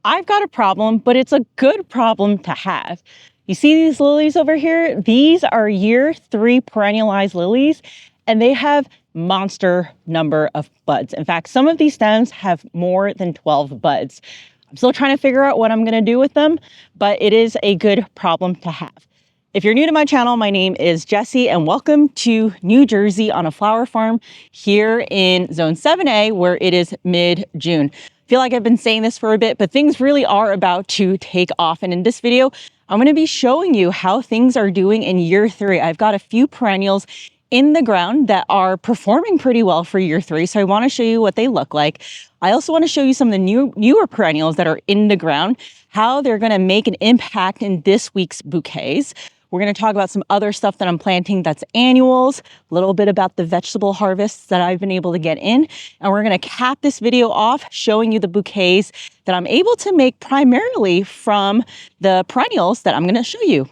I've got a problem, but it's a good problem to have. You see these lilies over here? These are year 3 perennialized lilies, and they have monster number of buds. In fact, some of these stems have more than 12 buds. I'm still trying to figure out what I'm gonna do with them, but it is a good problem to have. If you're new to my channel, my name is Jessie and welcome to New Jersey on a flower farm here in Zone 7A where it is mid-June. I feel like I've been saying this for a bit, but things really are about to take off. And in this video, I'm gonna be showing you how things are doing in year 3. I've got a few perennials in the ground that are performing pretty well for year 3. So I wanna show you what they look like. I also wanna show you some of the newer perennials that are in the ground, how they're gonna make an impact in this week's bouquets. We're going to talk about some other stuff that I'm planting that's annuals, a little bit about the vegetable harvests that I've been able to get in. And we're going to cap this video off showing you the bouquets that I'm able to make primarily from the perennials that I'm going to show you.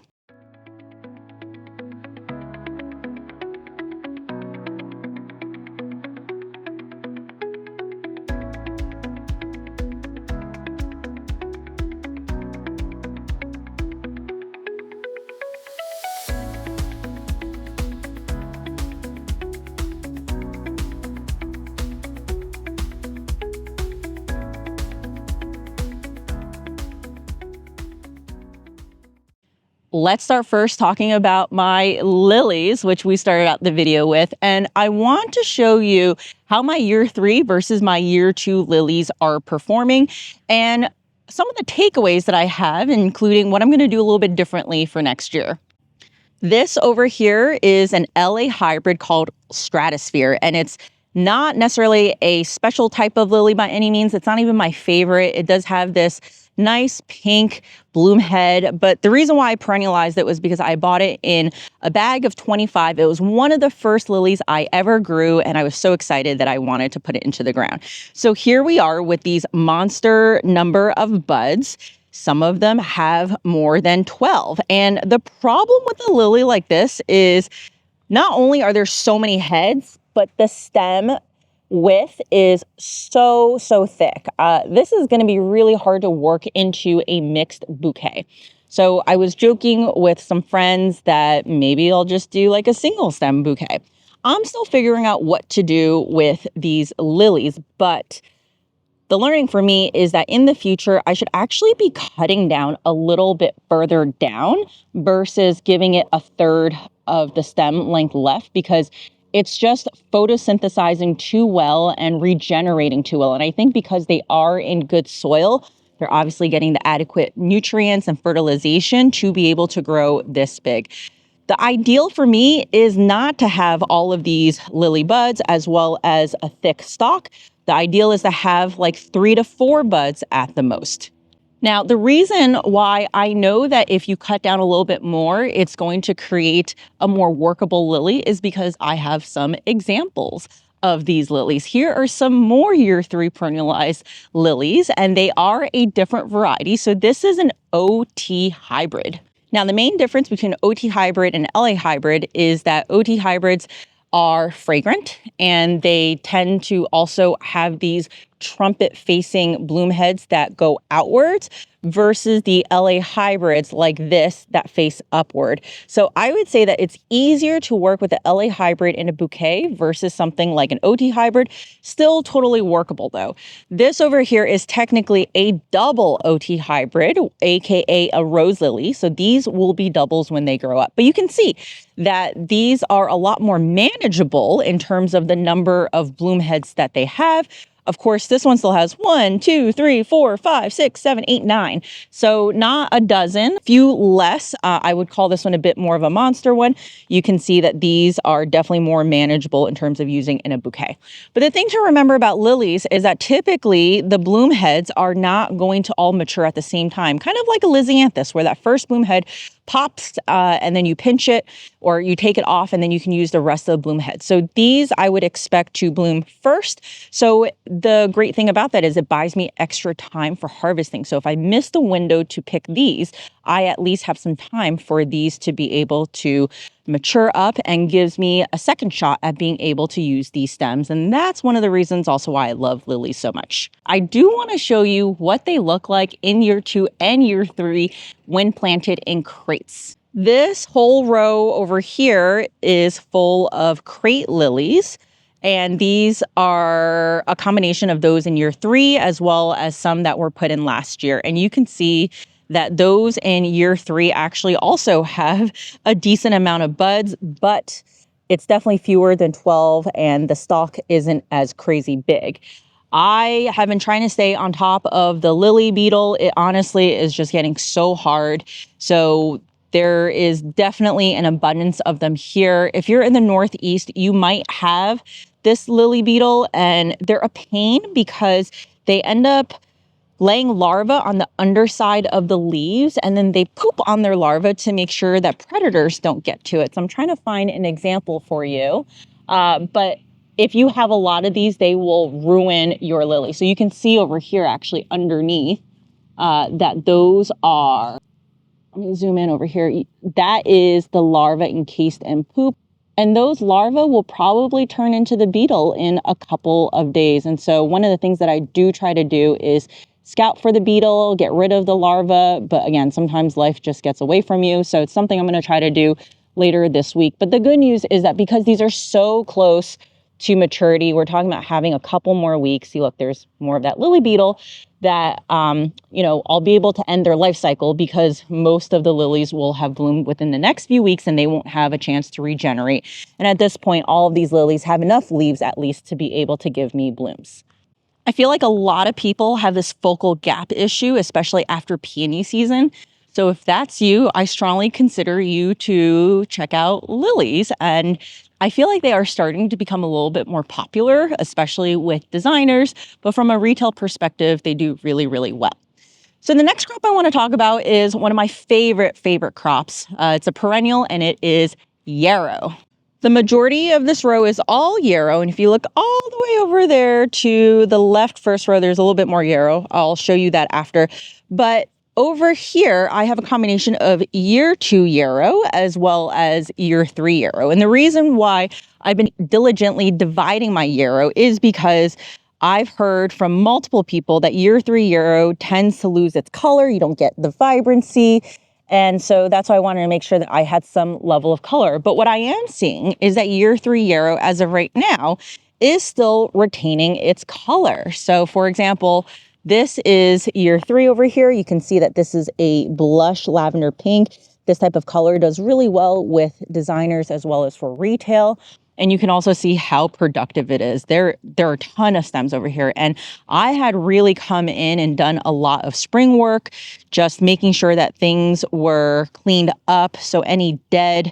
Let's start first talking about my lilies, which we started out the video with. And I want to show you how my year 3 versus my year 2 lilies are performing and some of the takeaways that I have, including what I'm going to do a little bit differently for next year. This over here is an LA hybrid called Stratosphere, and it's not necessarily a special type of lily by any means. It's not even my favorite. It does have this nice pink bloom head, but the reason why I perennialized it was because I bought it in a bag of 25. It was one of the first lilies I ever grew, and I was so excited that I wanted to put it into the ground. So here we are with these monster number of buds. Some of them have more than 12. And the problem with a lily like this is not only are there so many heads, but the stem width is so thick. This is going to be really hard to work into a mixed bouquet. So I was joking with some friends that maybe I'll just do like a single stem bouquet. I'm still figuring out what to do with these lilies, but the learning for me is that in the future, I should actually be cutting down a little bit further down versus giving it a third of the stem length left, because it's just photosynthesizing too well and regenerating too well. And I think because they are in good soil, they're obviously getting the adequate nutrients and fertilization to be able to grow this big. The ideal for me is not to have all of these lily buds as well as a thick stalk. The ideal is to have like 3 to 4 buds at the most. Now, the reason why I know that if you cut down a little bit more, it's going to create a more workable lily is because I have some examples of these lilies. Here are some more year 3 perennialized lilies, and they are a different variety. So this is an OT hybrid. Now, the main difference between OT hybrid and LA hybrid is that OT hybrids are fragrant, and they tend to also have these trumpet-facing bloom heads that go outwards versus the LA hybrids like this that face upward. So I would say that it's easier to work with the LA hybrid in a bouquet versus something like an OT hybrid. Still totally workable though. This over here is technically a double OT hybrid, aka a rose lily. So these will be doubles when they grow up. But you can see that these are a lot more manageable in terms of the number of bloom heads that they have. Of course, this one still has 1, 2, 3, 4, 5, 6, 7, 8, 9. So not a dozen, few less. I would call this one a bit more of a monster one. You can see that these are definitely more manageable in terms of using in a bouquet. But the thing to remember about lilies is that typically the bloom heads are not going to all mature at the same time, kind of like a lisianthus, where that first bloom head pops and then you pinch it or you take it off and then you can use the rest of the bloom head. So these I would expect to bloom first. So the great thing about that is it buys me extra time for harvesting. So if I miss the window to pick these, I at least have some time for these to be able to mature up and gives me a second shot at being able to use these stems. And that's one of the reasons also why I love lilies so much. I do want to show you what they look like in year 2 and year 3 when planted in crates. This whole row over here is full of crate lilies. And these are a combination of those in year 3 as well as some that were put in last year. And you can see that those in year 3 actually also have a decent amount of buds, but it's definitely fewer than 12 and the stalk isn't as crazy big. I have been trying to stay on top of the lily beetle. It honestly is just getting so hard. So there is definitely an abundance of them here. If you're in the Northeast, you might have this lily beetle, and they're a pain because they end up laying larvae on the underside of the leaves, and then they poop on their larvae to make sure that predators don't get to it. So I'm trying to find an example for you. But if you have a lot of these, they will ruin your lily. So you can see over here actually underneath that those are, let me zoom in over here. That is the larva encased in poop. And those larvae will probably turn into the beetle in a couple of days. And so one of the things that I do try to do is scout for the beetle, get rid of the larva. But again, sometimes life just gets away from you. So it's something I'm going to try to do later this week. But the good news is that because these are so close to maturity, we're talking about having a couple more weeks. See, look, there's more of that lily beetle that, I'll be able to end their life cycle because most of the lilies will have bloomed within the next few weeks and they won't have a chance to regenerate. And at this point, all of these lilies have enough leaves at least to be able to give me blooms. I feel like a lot of people have this focal gap issue, especially after peony season. So if that's you, I strongly consider you to check out lilies. And I feel like they are starting to become a little bit more popular, especially with designers. But from a retail perspective, they do really, really well. So the next crop I want to talk about is one of my favorite crops. It's a perennial and it is yarrow. The majority of this row is all yarrow, and if you look all the way over there to the left first row, there's a little bit more yarrow. I'll show you that after. But over here, I have a combination of year 2 yarrow as well as year 3 yarrow. And the reason why I've been diligently dividing my yarrow is because I've heard from multiple people that year 3 yarrow tends to lose its color. You don't get the vibrancy. And so that's why I wanted to make sure that I had some level of color. But what I am seeing is that year 3 yarrow, as of right now, is still retaining its color. So for example, this is year 3 over here. You can see that this is a blush lavender pink. This type of color does really well with designers as well as for retail. And you can also see how productive it is. There are a ton of stems over here. And I had really come in and done a lot of spring work, just making sure that things were cleaned up. So any dead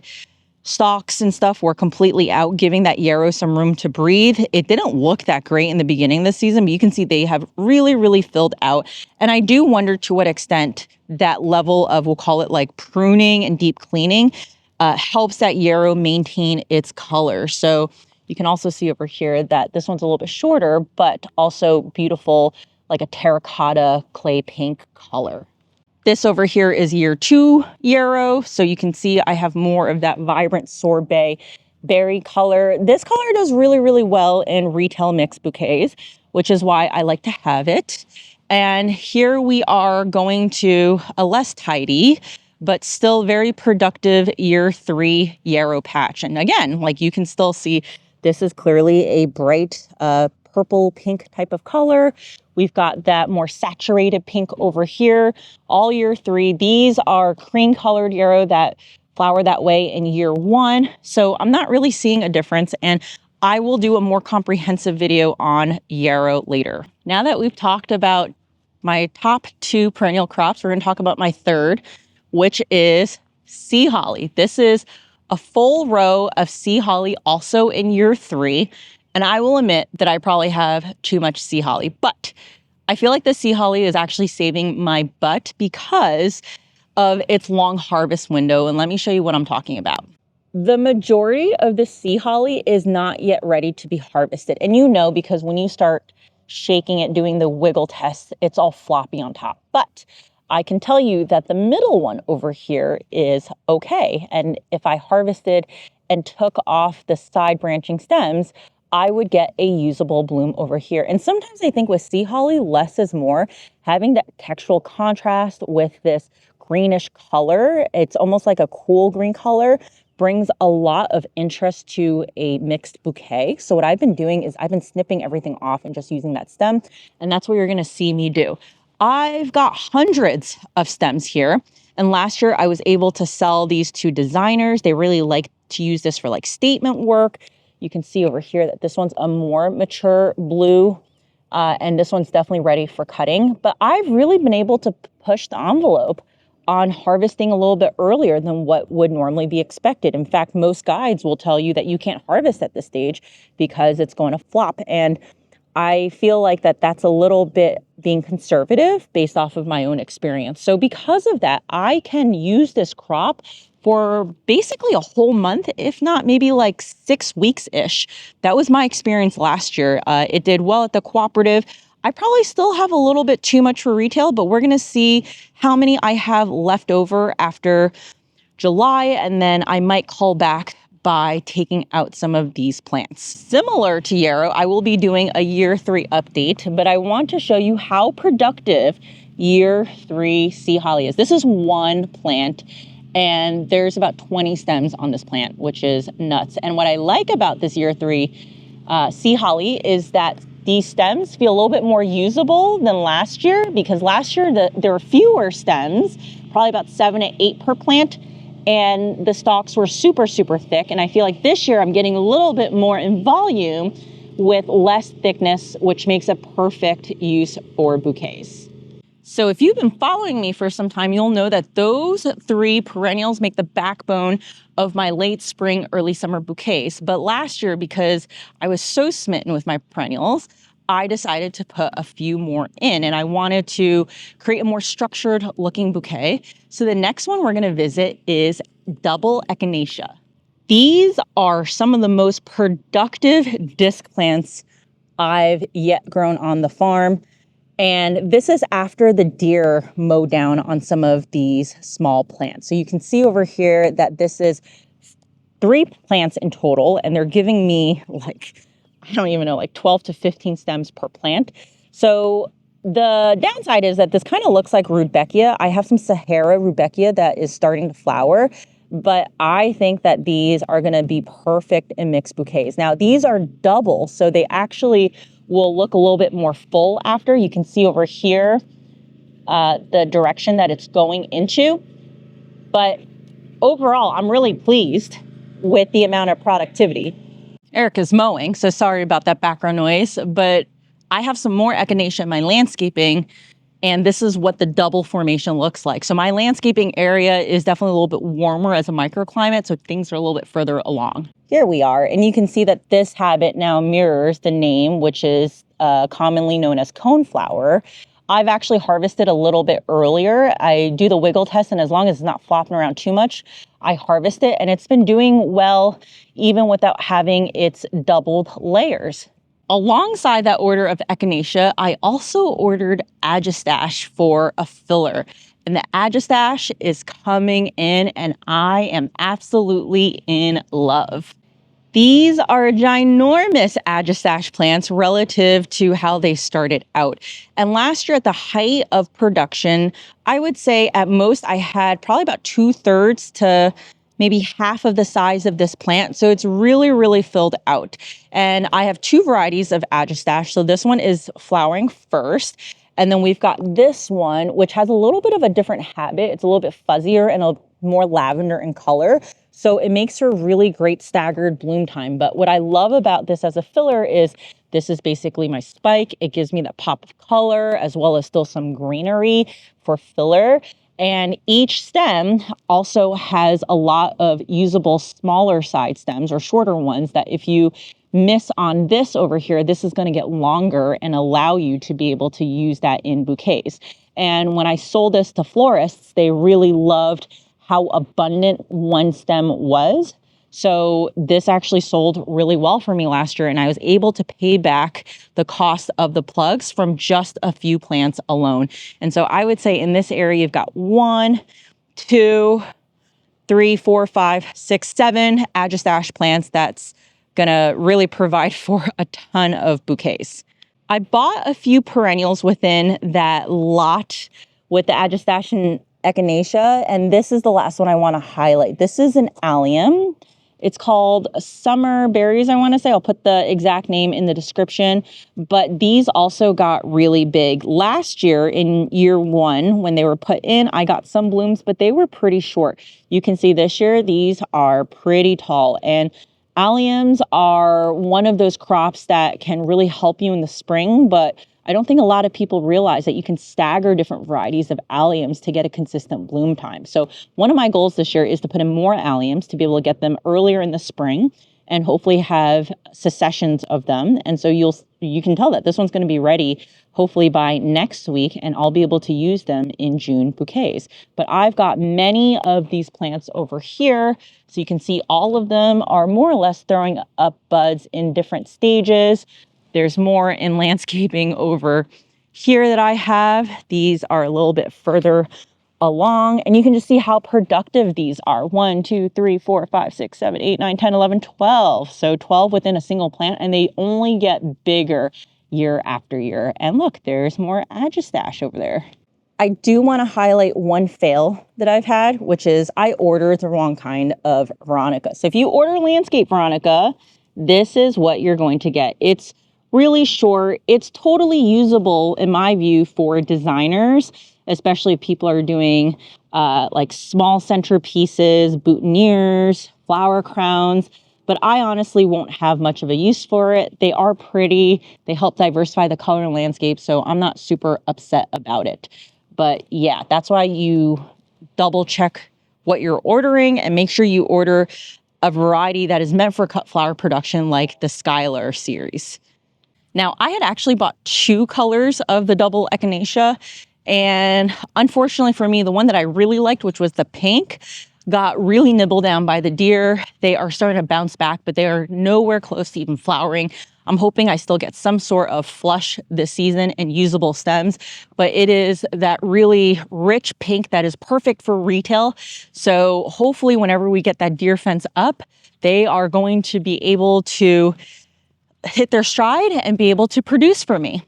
stalks and stuff were completely out, giving that yarrow some room to breathe. It didn't look that great in the beginning of the season, but you can see they have really, really filled out. And I do wonder to what extent that level of, we'll call it like pruning and deep cleaning, helps that yarrow maintain its color. So you can also see over here that this one's a little bit shorter, but also beautiful, like a terracotta clay pink color. This over here is year 2 yarrow. So you can see I have more of that vibrant sorbet berry color. This color does really, really well in retail mixed bouquets, which is why I like to have it. And here we are going to a less tidy, but still very productive year 3 yarrow patch. And again, like you can still see, this is clearly a bright purple pink type of color. We've got that more saturated pink over here, all year 3. These are cream colored yarrow that flower that way in year 1. So I'm not really seeing a difference, and I will do a more comprehensive video on yarrow later. Now that we've talked about my top 2 perennial crops, we're going to talk about my third, which is sea holly. This is a full row of sea holly also in year 3. And I will admit that I probably have too much sea holly, but I feel like the sea holly is actually saving my butt because of its long harvest window. And let me show you what I'm talking about. The majority of the sea holly is not yet ready to be harvested. And you know, because when you start shaking it, doing the wiggle test, it's all floppy on top. But I can tell you that the middle one over here is okay. And if I harvested and took off the side branching stems, I would get a usable bloom over here. And sometimes I think with sea holly, less is more. Having that textural contrast with this greenish color, it's almost like a cool green color, brings a lot of interest to a mixed bouquet. So what I've been doing is I've been snipping everything off and just using that stem. And that's what you're gonna see me do. I've got hundreds of stems here. And last year I was able to sell these to designers. They really like to use this for like statement work. You can see over here that this one's a more mature blue, and this one's definitely ready for cutting. But I've really been able to push the envelope on harvesting a little bit earlier than what would normally be expected. In fact, most guides will tell you that you can't harvest at this stage because it's going to flop. And I feel like that's a little bit being conservative based off of my own experience. So because of that, I can use this crop for basically a whole month, if not maybe like 6 weeks-ish. That was my experience last year. It did well at the cooperative. I probably still have a little bit too much for retail, but we're gonna see how many I have left over after July, and then I might call back by taking out some of these plants. Similar to Yarrow, I will be doing a year 3 update, but I want to show you how productive year 3 sea holly is. This is one plant, and there's about 20 stems on this plant, which is nuts. And what I like about this year 3 sea holly is that these stems feel a little bit more usable than last year, because last year there were fewer stems, probably about 7 to 8 per plant, and the stalks were super, super thick. And I feel like this year I'm getting a little bit more in volume with less thickness, which makes a perfect use for bouquets. So if you've been following me for some time, you'll know that those 3 perennials make the backbone of my late spring, early summer bouquets. But last year, because I was so smitten with my perennials, I decided to put a few more in, and I wanted to create a more structured looking bouquet. So the next one we're gonna visit is double Echinacea. These are some of the most productive disc plants I've yet grown on the farm. And this is after the deer mow down on some of these small plants. So you can see over here that this is 3 plants in total, and they're giving me like, I don't even know, like 12 to 15 stems per plant. So the downside is that this kind of looks like Rudbeckia. I have some Sahara Rudbeckia that is starting to flower, but I think that these are going to be perfect in mixed bouquets. Now, these are double, so they actually will look a little bit more full after. You can see over here the direction that it's going into. But overall, I'm really pleased with the amount of productivity. Erica's mowing, so sorry about that background noise, but I have some more Echinacea in my landscaping, and this is what the double formation looks like. So my landscaping area is definitely a little bit warmer as a microclimate, so things are a little bit further along. Here we are, and you can see that this habit now mirrors the name, which is commonly known as coneflower. I've actually harvested a little bit earlier. I do the wiggle test, and as long as it's not flopping around too much, I harvest it, and it's been doing well even without having its doubled layers. Alongside that order of Echinacea, I also ordered Agistache for a filler. And the Agistache is coming in, and I am absolutely in love. These are ginormous Agistache plants relative to how they started out. And last year at the height of production, I would say at most I had probably about 2/3 to maybe half of the size of this plant. So it's really, really filled out. And I have 2 varieties of Agistache. So this one is flowering first. And then we've got this one, which has a little bit of a different habit. It's a little bit fuzzier and a more lavender in color. So it makes for really great staggered bloom time. But what I love about this as a filler is this is basically my spike. It gives me that pop of color as well as still some greenery for filler. And each stem also has a lot of usable smaller side stems or shorter ones that if you miss on this over here, this is going to get longer and allow you to be able to use that in bouquets. And when I sold this to florists, they really loved how abundant one stem was. So this actually sold really well for me last year, and I was able to pay back the cost of the plugs from just a few plants alone. And so I would say in this area, you've got 1, 2, 3, 4, 5, 6, 7 Agistache plants. That's gonna really provide for a ton of bouquets. I bought a few perennials within that lot with the Agistache and Echinacea, and this is the last one I want to highlight. This is an allium. It's called Summer Berries, I want to say. I'll put the exact name in the description, but these also got really big. Last year in year 1, when they were put in, I got some blooms, but they were pretty short. You can see this year, these are pretty tall, and alliums are one of those crops that can really help you in the spring, but I don't think a lot of people realize that you can stagger different varieties of alliums to get a consistent bloom time. So one of my goals this year is to put in more alliums to be able to get them earlier in the spring and hopefully have successions of them. And so you can tell that this one's going to be ready hopefully by next week, and I'll be able to use them in June bouquets. But I've got many of these plants over here. So you can see all of them are more or less throwing up buds in different stages. There's more in landscaping over here that I have. These are a little bit further along, and you can just see how productive these are. 1, 2, 3, 4, 5, 6, 7, 8, 9, 10, 11, 12. So 12 within a single plant, and they only get bigger year after year. And look, there's more Agistache over there. I do want to highlight one fail that I've had, which is I ordered the wrong kind of Veronica. So if you order landscape Veronica, this is what you're going to get. It's really short. It's totally usable, in my view, for designers, especially if people are doing like small centerpieces, boutonnieres, flower crowns. But I honestly won't have much of a use for it. They are pretty. They help diversify the color and landscape, so I'm not super upset about it. But yeah, that's why you double check what you're ordering and make sure you order a variety that is meant for cut flower production, like the Skylar series. Now, I had actually bought 2 colors of the double Echinacea, and unfortunately for me, the one that I really liked, which was the pink, got really nibbled down by the deer. They are starting to bounce back, but they are nowhere close to even flowering. I'm hoping I still get some sort of flush this season and usable stems, but it is that really rich pink that is perfect for retail. So hopefully whenever we get that deer fence up, they are going to be able to hit their stride and be able to produce for me.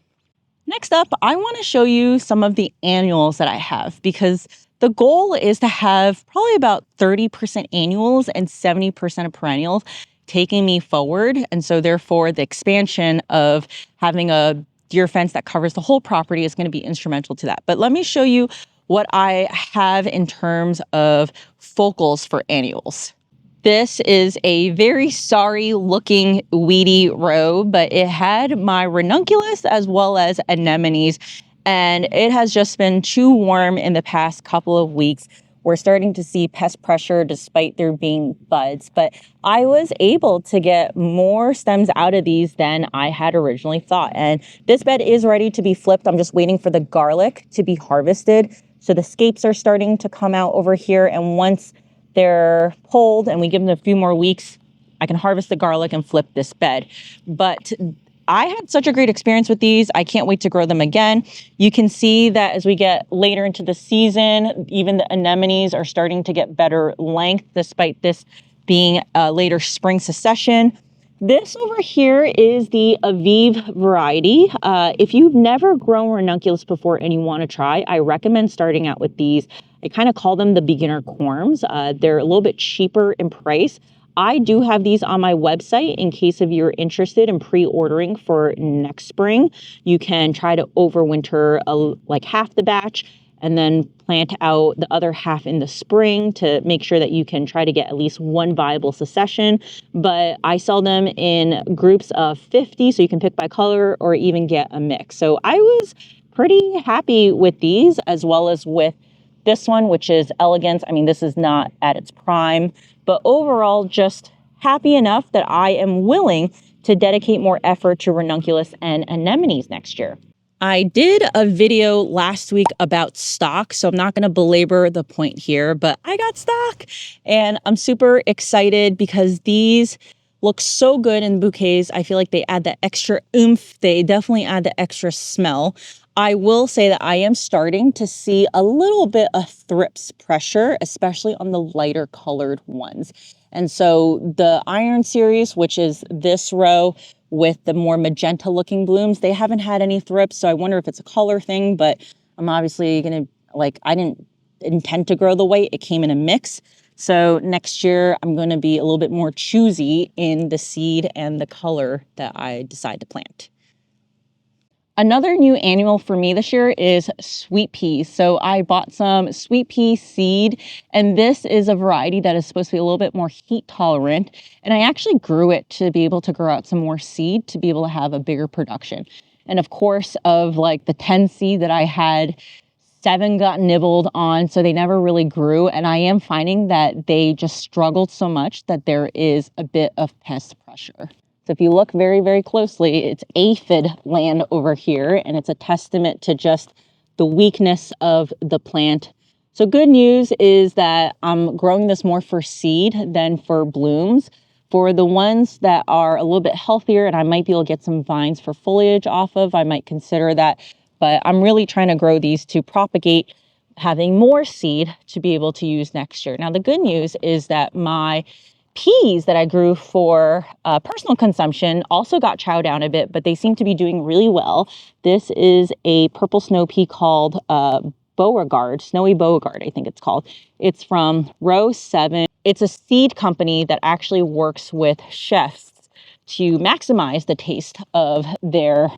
Next up, I want to show you some of the annuals that I have, because the goal is to have probably about 30% annuals and 70% of perennials taking me forward. And so therefore the expansion of having a deer fence that covers the whole property is going to be instrumental to that. But let me show you what I have in terms of focals for annuals. This is a very sorry looking weedy row, but it had my ranunculus as well as anemones, and it has just been too warm in the past couple of weeks. We're starting to see pest pressure despite there being buds, but I was able to get more stems out of these than I had originally thought. And this bed is ready to be flipped. I'm just waiting for the garlic to be harvested. So the scapes are starting to come out over here, and once they're pulled and we give them a few more weeks, I can harvest the garlic and flip this bed. But I had such a great experience with these. I can't wait to grow them again. You can see that as we get later into the season, even the anemones are starting to get better length, despite this being a later spring succession. This over here is the Aviv variety. If you've never grown ranunculus before and you want to try, I recommend starting out with these. I kind of call them the beginner corms. They're a little bit cheaper in price. I do have these on my website in case if you're interested in pre-ordering for next spring. You can try to overwinter like half the batch and then plant out the other half in the spring to make sure that you can try to get at least one viable succession. But I sell them in groups of 50, so you can pick by color or even get a mix. So I was pretty happy with these, as well as with this one, which is Elegance. I mean, this is not at its prime, but overall just happy enough that I am willing to dedicate more effort to ranunculus and anemones next year. I did a video last week about stock, so I'm not going to belabor the point here, but I got stock and I'm super excited because these look so good in bouquets. I feel like they add that extra oomph. They definitely add the extra smell. I will say that I am starting to see a little bit of thrips pressure, especially on the lighter colored ones. And so the Iron series, which is this row, with the more magenta looking blooms, they haven't had any thrips. So I wonder if it's a color thing, but I'm obviously going to, like, I didn't intend to grow the white. It came in a mix. So next year I'm going to be a little bit more choosy in the seed and the color that I decide to plant. Another new annual for me this year is sweet peas. So I bought some sweet pea seed, and this is a variety that is supposed to be a little bit more heat tolerant. And I actually grew it to be able to grow out some more seed to be able to have a bigger production. And of course, of like the 10 seed that I had, 7 got nibbled on, so they never really grew. And I am finding that they just struggled so much that there is a bit of pest pressure. So if you look very, very closely, it's aphid land over here, and it's a testament to just the weakness of the plant. So good news is that I'm growing this more for seed than for blooms. For the ones that are a little bit healthier and I might be able to get some vines for foliage off of, I might consider that. But I'm really trying to grow these to propagate, having more seed to be able to use next year. Now, the good news is that my peas that I grew for personal consumption also got chowed down a bit, but they seem to be doing really well. This is a purple snow pea called Beauregard, Snowy Beauregard, I think it's called. It's from row 7. It's a seed company that actually works with chefs to maximize the taste of their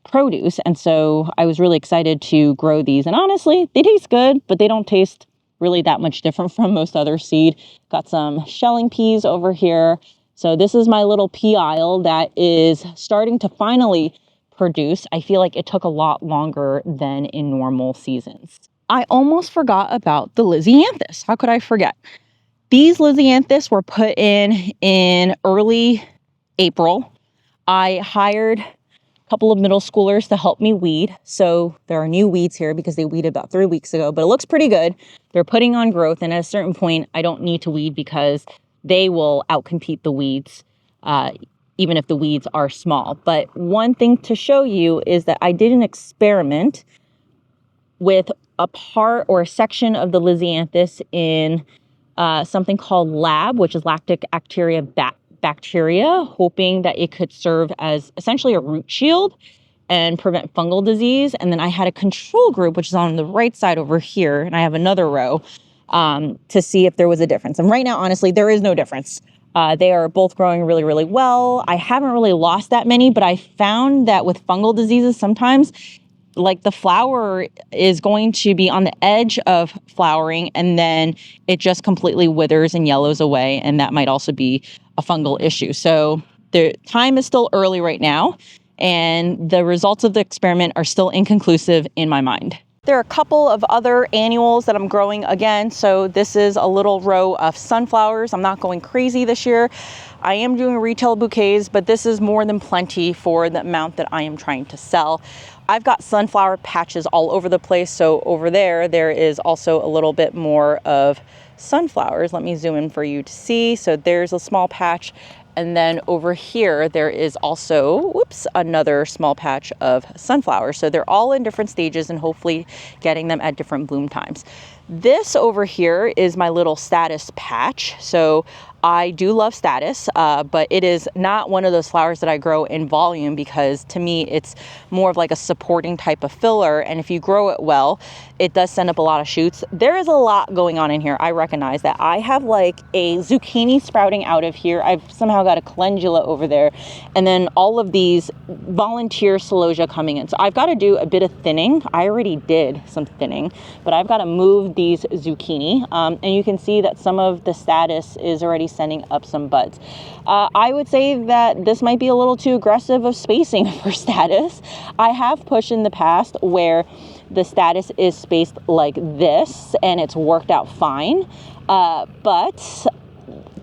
produce. And so I was really excited to grow these. And honestly, they taste good, but they don't taste really that much different from most other seed. Got some shelling peas over here. So this is my little pea aisle that is starting to finally produce. I feel like it took a lot longer than in normal seasons. I almost forgot about the Lisianthus. How could I forget? These Lisianthus were put in early April. I hired couple of middle schoolers to help me weed. So there are new weeds here because they weeded about 3 weeks ago, but it looks pretty good. They're putting on growth, and at a certain point, I don't need to weed because they will outcompete the weeds, even if the weeds are small. But one thing to show you is that I did an experiment with a part or a section of the Lisianthus in something called lab, which is lactic bacteria, hoping that it could serve as essentially a root shield and prevent fungal disease. And then I had a control group, which is on the right side over here, and I have another row to see if there was a difference. And right now, honestly, there is no difference. They are both growing really, really well. I haven't really lost that many, but I found that with fungal diseases, sometimes like the flower is going to be on the edge of flowering and then it just completely withers and yellows away. And that might also be a fungal issue. So the time is still early right now, and the results of the experiment are still inconclusive in my mind. There are a couple of other annuals that I'm growing again. So this is a little row of sunflowers. I'm not going crazy this year. I am doing retail bouquets, but this is more than plenty for the amount that I am trying to sell. I've got sunflower patches all over the place. So over there is also a little bit more of sunflowers. Let me zoom in for you to see. So there's a small patch. And then over here, there is also, another small patch of sunflowers. So they're all in different stages and hopefully getting them at different bloom times. This over here is my little status patch. So I do love status, but it is not one of those flowers that I grow in volume because to me, it's more of like a supporting type of filler. And if you grow it well, it does send up a lot of shoots. There is a lot going on in here. I recognize that. I have like a zucchini sprouting out of here. I've somehow got a calendula over there. And then all of these volunteer celosia coming in. So I've got to do a bit of thinning. I already did some thinning, but I've got to move these zucchini. And you can see that some of the status is already sending up some buds. I would say that this might be a little too aggressive of spacing for status. I have pushed in the past where the status is spaced like this and it's worked out fine, but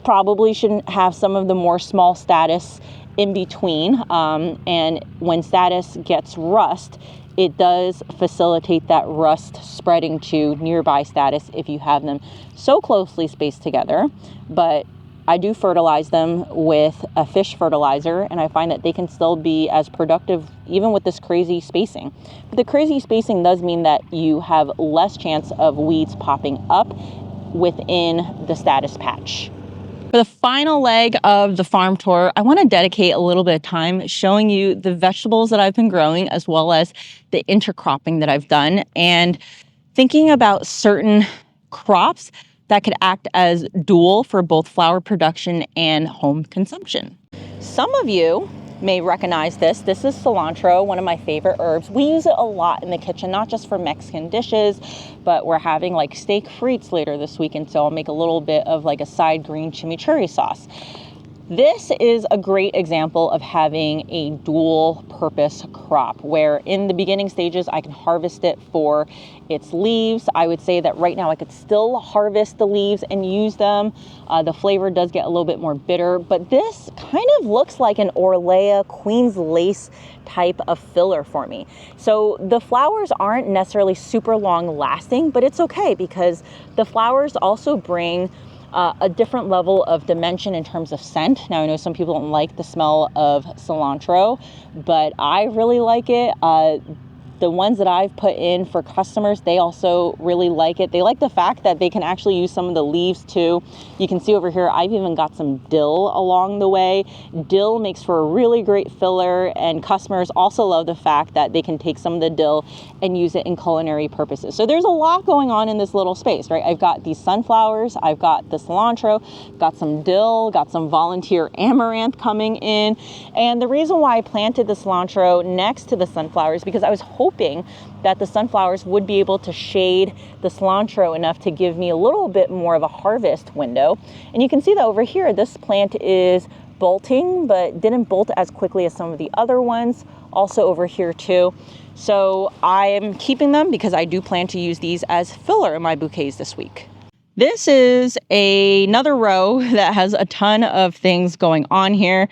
probably shouldn't have some of the more small status in between. And when status gets rust, it does facilitate that rust spreading to nearby status if you have them so closely spaced together. But I do fertilize them with a fish fertilizer, and I find that they can still be as productive even with this crazy spacing. But the crazy spacing does mean that you have less chance of weeds popping up within the status patch. For the final leg of the farm tour, I want to dedicate a little bit of time showing you the vegetables that I've been growing, as well as the intercropping that I've done, and thinking about certain crops that could act as dual for both flower production and home consumption. Some of you may recognize this. This is cilantro, one of my favorite herbs. We use it a lot in the kitchen, not just for Mexican dishes, but we're having like steak frites later this weekend, so I'll make a little bit of like a side green chimichurri sauce. This is a great example of having a dual purpose crop where in the beginning stages I can harvest it for its leaves. I would say that right now I could still harvest the leaves and use them. The flavor does get a little bit more bitter, but this kind of looks like an Orlea Queen's Lace type of filler for me. So the flowers aren't necessarily super long lasting, but it's okay because the flowers also bring a different level of dimension in terms of scent. Now, I know some people don't like the smell of cilantro, but I really like it. The ones that I've put in for customers, they also really like it. They like the fact that they can actually use some of the leaves too. You can see over here, I've even got some dill along the way. Dill makes for a really great filler, and customers also love the fact that they can take some of the dill and use it in culinary purposes. So there's a lot going on in this little space, right? I've got these sunflowers, I've got the cilantro, got some dill, got some volunteer amaranth coming in. And the reason why I planted the cilantro next to the sunflowers because I was hoping that the sunflowers would be able to shade the cilantro enough to give me a little bit more of a harvest window. And you can see that over here, this plant is bolting, but didn't bolt as quickly as some of the other ones. Also over here too. So I am keeping them because I do plan to use these as filler in my bouquets this week. This is another row that has a ton of things going on here.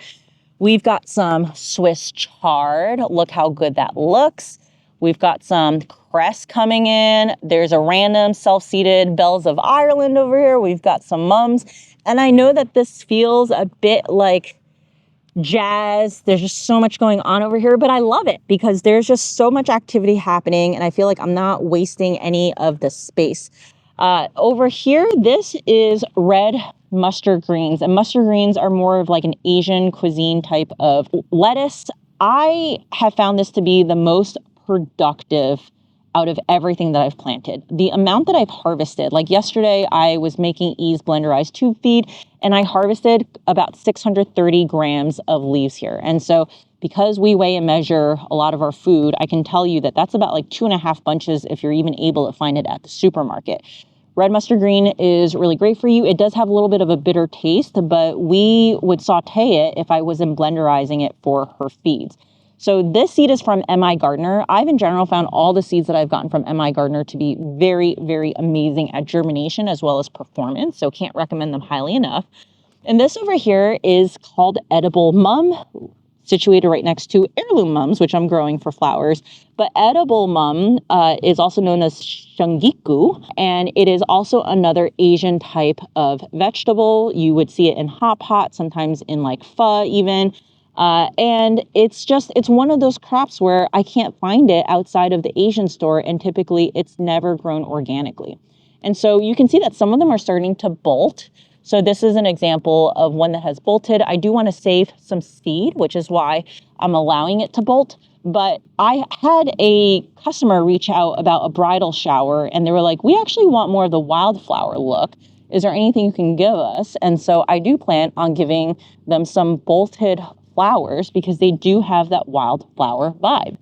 We've got some Swiss chard. Look how good that looks. We've got some cress coming in. There's a random self-seeded Bells of Ireland over here. We've got some mums. And I know that this feels a bit like jazz. There's just so much going on over here, but I love it because there's just so much activity happening and I feel like I'm not wasting any of the space. Over here, this is red mustard greens, and mustard greens are more of like an Asian cuisine type of lettuce. I have found this to be the most productive out of everything that I've planted. The amount that I've harvested, like yesterday I was making b.a.r.e. blenderized tube feed and I harvested about 630 grams of leaves here. And so because we weigh and measure a lot of our food, I can tell you that that's about like 2.5 bunches if you're even able to find it at the supermarket. Red mustard green is really great for you. It does have a little bit of a bitter taste, but we would saute it if I wasn't blenderizing it for her feeds. So this seed is from M.I. Gardener. I've in general found all the seeds that I've gotten from M.I. Gardener to be very, very amazing at germination as well as performance. So can't recommend them highly enough. And this over here is called Edible Mum, situated right next to Heirloom Mums, which I'm growing for flowers. But Edible Mum is also known as shungiku, and it is also another Asian type of vegetable. You would see it in hot pot, sometimes in like pho even. And it's one of those crops where I can't find it outside of the Asian store, and typically it's never grown organically. And so you can see that some of them are starting to bolt. So this is an example of one that has bolted. I do want to save some seed, which is why I'm allowing it to bolt. But I had a customer reach out about a bridal shower, and they were like, we actually want more of the wildflower look. Is there anything you can give us? And so I do plan on giving them some bolted flowers because they do have that wildflower vibe.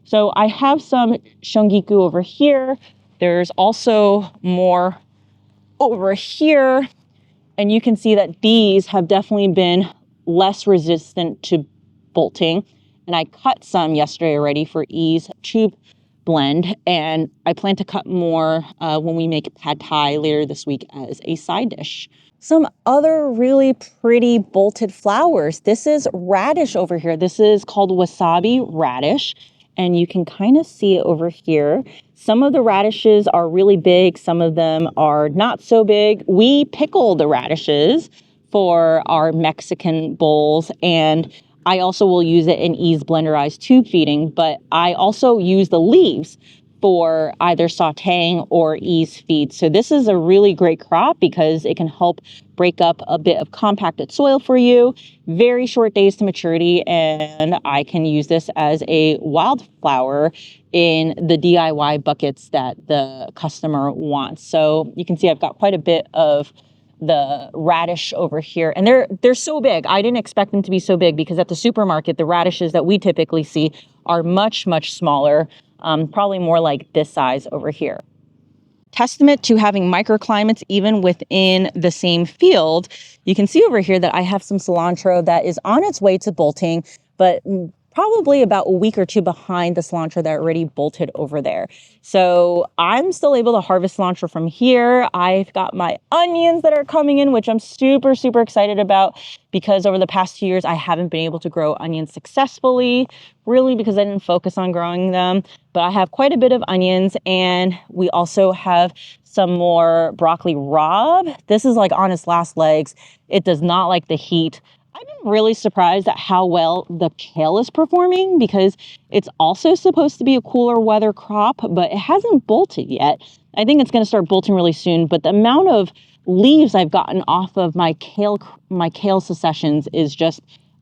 So I have some shungiku over here. There's also more over here. And you can see that these have definitely been less resistant to bolting. And I cut some yesterday already for b.a.r.e.'s tube blend. And I plan to cut more when we make pad thai later this week as a side dish. Some other really pretty bolted flowers. This is radish over here. This is called wasabi radish, and you can kind of see it over here. Some of the radishes are really big. Some of them are not so big. We pickle the radishes for our Mexican bowls, and I also will use it in ease blenderized tube feeding, but I also use the leaves for either sauteing or ease feed. So this is a really great crop because it can help break up a bit of compacted soil for you. Very short days to maturity, and I can use this as a wildflower in the DIY buckets that the customer wants. So you can see I've got quite a bit of the radish over here, and they're so big. I didn't expect them to be so big because at the supermarket, the radishes that we typically see are much, much smaller, probably more like this size over here. Testament to having microclimates even within the same field. You can see over here that I have some cilantro that is on its way to bolting, but probably about a week or two behind the cilantro that already bolted over there. So I'm still able to harvest cilantro from here. I've got my onions that are coming in, which I'm super, super excited about because over the past 2 years, I haven't been able to grow onions successfully, really because I didn't focus on growing them. But I have quite a bit of onions, and we also have some more broccoli rabe. This is like on its last legs. It does not like the heat. I've been really surprised at how well the kale is performing because it's also supposed to be a cooler weather crop, but it hasn't bolted yet. I think it's going to start bolting really soon, but the amount of leaves I've gotten off of my kale successions is just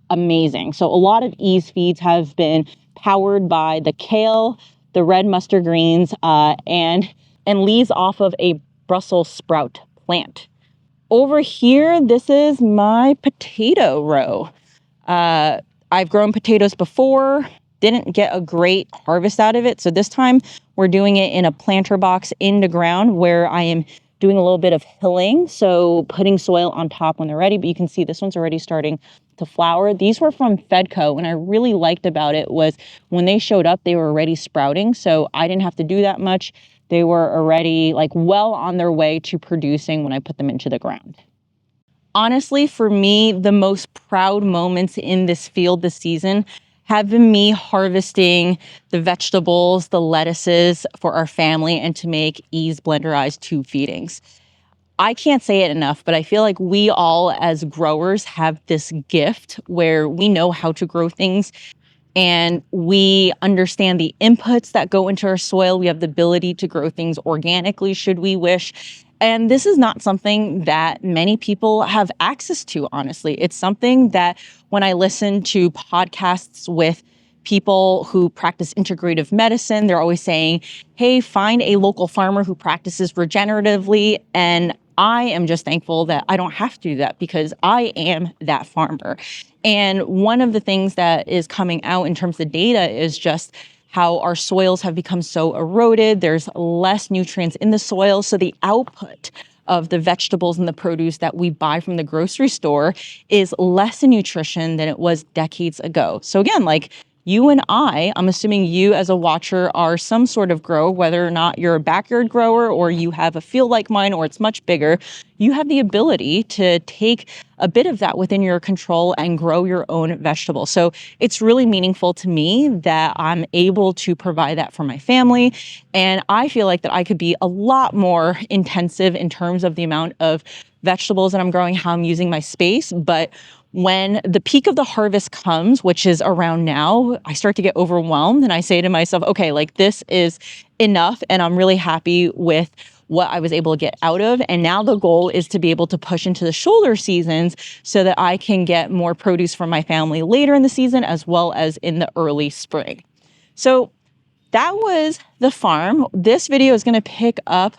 amazing. So a lot of ease feeds have been powered by the kale, the red mustard greens, and leaves off of a Brussels sprout plant. Over here, this is my potato row. I've grown potatoes before, didn't get a great harvest out of it. So this time we're doing it in a planter box in the ground where I am doing a little bit of hilling. So putting soil on top when they're ready, but you can see this one's already starting to flower. These were from Fedco, and I really liked about it was when they showed up, they were already sprouting. So I didn't have to do that much. They were already like well on their way to producing when I put them into the ground. Honestly, for me, the most proud moments in this field this season have been me harvesting the vegetables, the lettuces for our family and to make ease blenderized tube feedings. I can't say it enough, but I feel like we all as growers have this gift where we know how to grow things and we understand the inputs that go into our soil. We have the ability to grow things organically should we wish. And this is not something that many people have access to, honestly. It's something that when I listen to podcasts with people who practice integrative medicine, they're always saying, hey, find a local farmer who practices regeneratively. And I am just thankful that I don't have to do that because I am that farmer. And one of the things that is coming out in terms of data is just how our soils have become so eroded. There's less nutrients in the soil. So the output of the vegetables and the produce that we buy from the grocery store is less in nutrition than it was decades ago. So again, like you and I'm assuming you as a watcher are some sort of grower, whether or not you're a backyard grower or you have a field like mine or it's much bigger, you have the ability to take a bit of that within your control and grow your own vegetables. So it's really meaningful to me that I'm able to provide that for my family. And I feel like that I could be a lot more intensive in terms of the amount of vegetables that I'm growing, how I'm using my space. But when the peak of the harvest comes, which is around now, I start to get overwhelmed and I say to myself, okay, like this is enough. And I'm really happy with what I was able to get out of. And now the goal is to be able to push into the shoulder seasons so that I can get more produce from my family later in the season, as well as in the early spring. So that was the farm. This video is going to pick up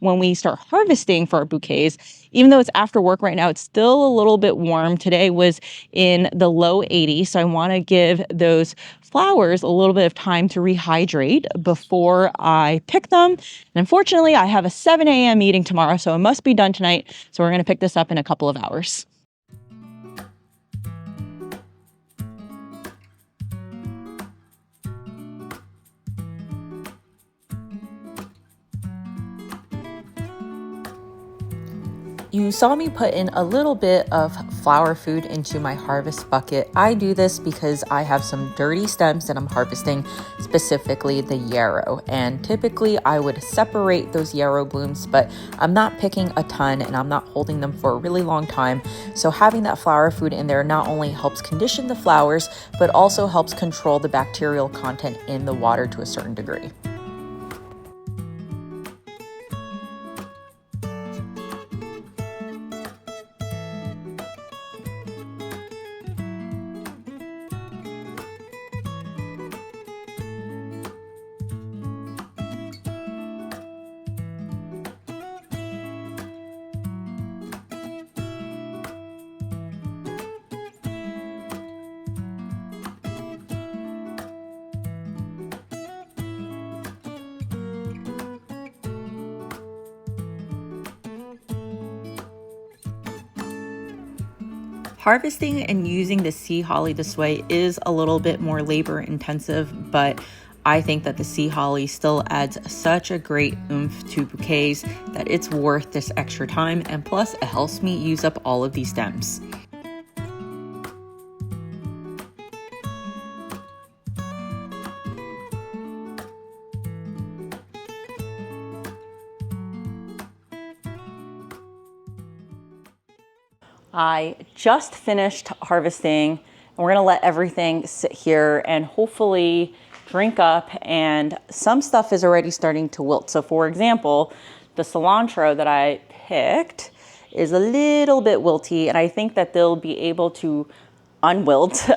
when we start harvesting for our bouquets. Even though it's after work right now, it's still a little bit warm. Today was in the low 80s. So I want to give those flowers a little bit of time to rehydrate before I pick them. And unfortunately, I have a 7 a.m. meeting tomorrow, so it must be done tonight. So we're going to pick this up in a couple of hours. You saw me put in a little bit of flower food into my harvest bucket. I do this because I have some dirty stems that I'm harvesting, specifically the yarrow. And typically I would separate those yarrow blooms, but I'm not picking a ton and I'm not holding them for a really long time. So having that flower food in there not only helps condition the flowers, but also helps control the bacterial content in the water to a certain degree. Harvesting and using the sea holly this way is a little bit more labor intensive, but I think that the sea holly still adds such a great oomph to bouquets that it's worth this extra time, and plus it helps me use up all of these stems. I just finished harvesting, and we're gonna let everything sit here and hopefully drink up, and some stuff is already starting to wilt. So for example, the cilantro that I picked is a little bit wilty, and I think that they'll be able to unwilt,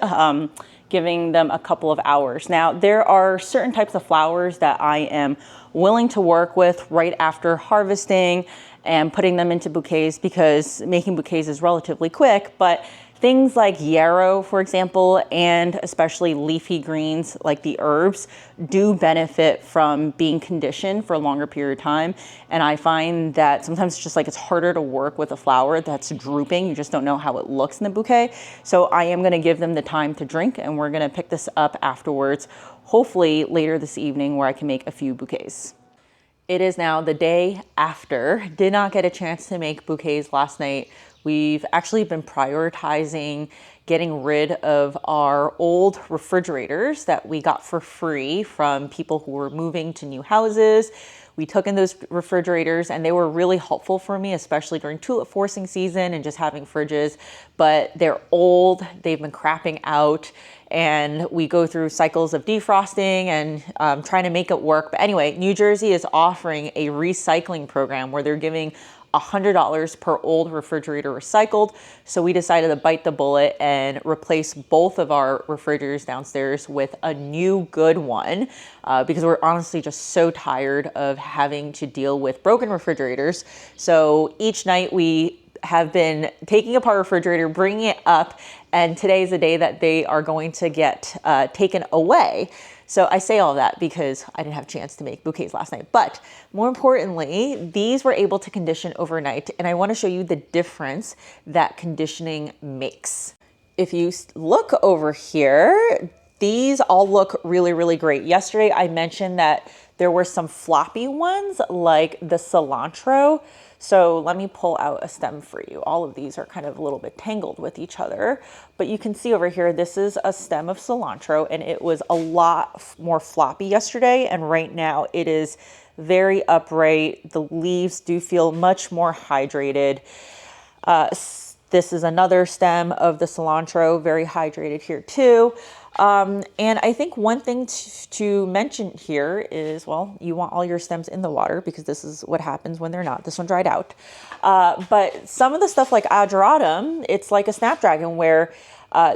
giving them a couple of hours. Now, there are certain types of flowers that I am willing to work with right after harvesting and putting them into bouquets, because making bouquets is relatively quick, but things like yarrow, for example, and especially leafy greens like the herbs do benefit from being conditioned for a longer period of time. And I find that sometimes it's just like it's harder to work with a flower that's drooping. You just don't know how it looks in the bouquet. So I am gonna give them the time to drink, and we're gonna pick this up afterwards, hopefully later this evening, where I can make a few bouquets. It is now the day after. Did not get a chance to make bouquets last night. We've actually been prioritizing getting rid of our old refrigerators that we got for free from people who were moving to new houses. We took in those refrigerators and they were really helpful for me, especially during tulip forcing season and just having fridges, but they're old, they've been crapping out, and we go through cycles of defrosting and trying to make it work. But anyway, New Jersey is offering a recycling program where they're giving $100 per old refrigerator recycled. So we decided to bite the bullet and replace both of our refrigerators downstairs with a new good one, because we're honestly just so tired of having to deal with broken refrigerators. So each night we have been taking apart a refrigerator, bringing it up, and today's the day that they are going to get taken away. So I say all that because I didn't have a chance to make bouquets last night. But more importantly, these were able to condition overnight, and I want to show you the difference that conditioning makes. If you look over here, these all look really, really great. Yesterday I mentioned that there were some floppy ones like the cilantro. So let me pull out a stem for you. All of these are kind of a little bit tangled with each other, but you can see over here, this is a stem of cilantro, and it was a lot more floppy yesterday. And right now it is very upright. The leaves do feel much more hydrated. This is another stem of the cilantro, very hydrated here too. And I think one thing to mention here is, well, you want all your stems in the water because this is what happens when they're not. This one dried out. But some of the stuff like ageratum, it's like a snapdragon where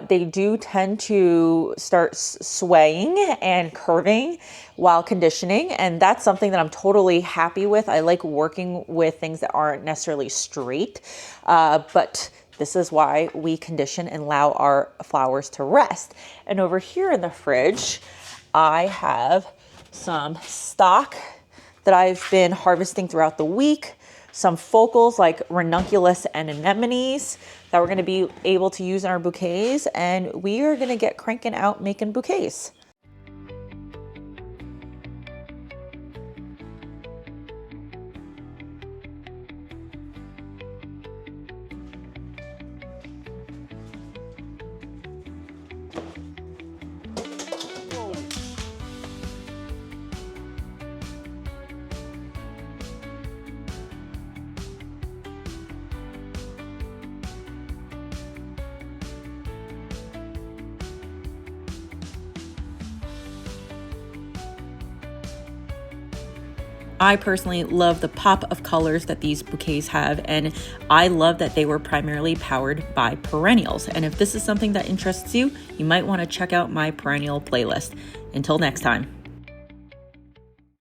they do tend to start swaying and curving while conditioning. And that's something that I'm totally happy with. I like working with things that aren't necessarily straight, but this is why we condition and allow our flowers to rest. And over here in the fridge, I have some stock that I've been harvesting throughout the week, some focals like ranunculus and anemones that we're gonna be able to use in our bouquets, and we are gonna get cranking out making bouquets. I personally love the pop of colors that these bouquets have, and I love that they were primarily powered by perennials. And if this is something that interests you, you might want to check out my perennial playlist. Until next time.